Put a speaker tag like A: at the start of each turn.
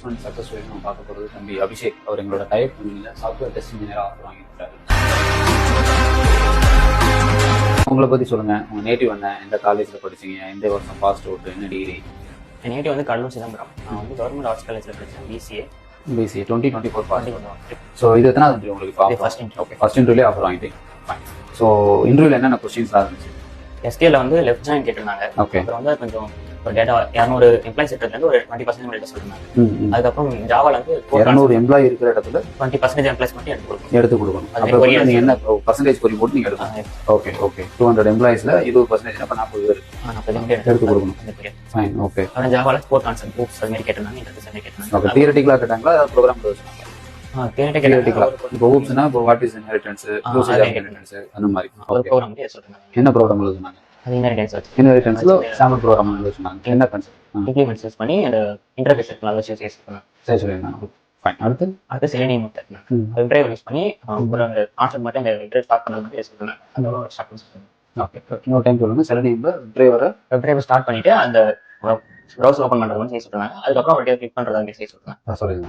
A: Placement success story நம்ம பார்க்க போகிறது தம்பி அபிஷேக். அவர் எங்களோட டைப் கம்பெனியில் சாஃப்ட்வேர் டெஸ்ட் இன்ஜினியராக ஆஃபர் வாங்கிட்டாரு. உங்களை பற்றி சொல்லுங்கள். உங்கள் நேட்டிவ் என்ன, எந்த காலேஜில் படிச்சீங்க, எந்த வருஷம் பாஸ்ட் அவுட், என்ன டிகிரி?
B: என் நேட்டிவ் வந்து கடலூர் சிதம்பரம். நான் வந்து கவர்மெண்ட் ஆர்ட்ஸ் காலேஜில் படித்தேன், பிசிஏ
A: 2024 பாஸ். ஸோ இது எத்தனாவது இன்டர்வியூ உங்களுக்கு?
B: First interview.
A: ஓகே, ஃபர்ஸ்ட் இன்டர்வியூலே ஆஃபர் வாங்கிட்டீங்க. ஃபைன். ஸோ இன்டர்வியூவில் என்னென்ன கொஸ்டின்ஸ்லாம் இருந்துச்சு?
B: எஸ்டிஎல்ல வந்து லெஃப்ட் ஜாயின் கேட்டிருந்தாங்க.
A: ஓகே.
B: அப்புறம் வந்து கொஞ்சம் ஒரு டேட்டா 200 எம்ப்ளாயிஸ் இருக்கிறதுலேருந்து ஒரு 20% எடுத்து சொல்லியிருந்தாங்க. அதுக்கப்புறம் ஜாவால வந்து
A: 200 எம்ப்ளாயி இருக்கிற இடத்துல
B: 20% எம்ப்ளாய்ஸ் மட்டும்
A: எடுத்து கொடுக்கணும். அப்போ நீங்கள் என்ன பர்சன்டேஜ் பொறி போட்டு நீங்கள் எடுக்கணும். Okay okay. 200 எம்ப்ளாயிஸில் 20% அப்போ 40 பேர் எடுத்து கொடுக்கணும். ஃபைன். ஓகே.
B: அப்புறம் ஜாவால ஸ்போர்ட் கான்செப்ட் ப்ரூஃப்ஸ் அது மாதிரி கேட்டிருந்தாங்க, இன்டர்ஃபேஸ் மாதிரி கேட்டிருந்தாங்க.
A: ஓகே. தியரிட்டிக்கலாக கேட்டாங்களா, ப்ரோக்ராம் சொன்னாங்க?
B: தியரிட்டிக்கலா.
A: இப்போ ஹூப்ஸ்னா இப்போ what is inheritance, usage of inheritance அந்த மாதிரி.
B: ஒரு ப்ரோக்ராம் வந்து சொல்றாங்க.
A: என்ன ப்ரோக்ராம் எழுதுனாங்க?
B: அது
A: இன்ஹெரிட்டன்ஸ்ல சாம்பிள் ப்ரோக்ராம் எழுதுனாங்க. என்ன கான்செப்ட்?
B: இம்ப்ளிமெண்ட்ஸ் யூஸ் பண்ணி அந்த இன்டர்ஃபேஸ் நல்லா யூஸ் பண்ணாங்க.
A: சரி சொல்லிருந்தாங்க. ஃபைன். அடுத்து
B: செலினியம் மெத்தட். அது டிரைவர் யூஸ் பண்ணி ஒரு கான்செப்ட் மட்டும் இந்த டிரைவர் ஸ்டார்ட் பண்ணது யூஸ் பண்ணாங்க. அந்த ஸ்டார்ட் பண்ணி.
A: ஓகே. இன்னொரு டைம் சொல்லுங்க. செலினியம்ல டிரைவர்
B: ஸ்டார்ட் பண்ணிட்டு அந்த ப்ரௌசர் ஓபன் பண்றது வந்து செய்ய சொல்றாங்க. அதுக்கப்புறம் அப்படியே கிளிக் பண்றது வந்து செய்ய சொல்றாங்க.
A: சொல்லுங்க.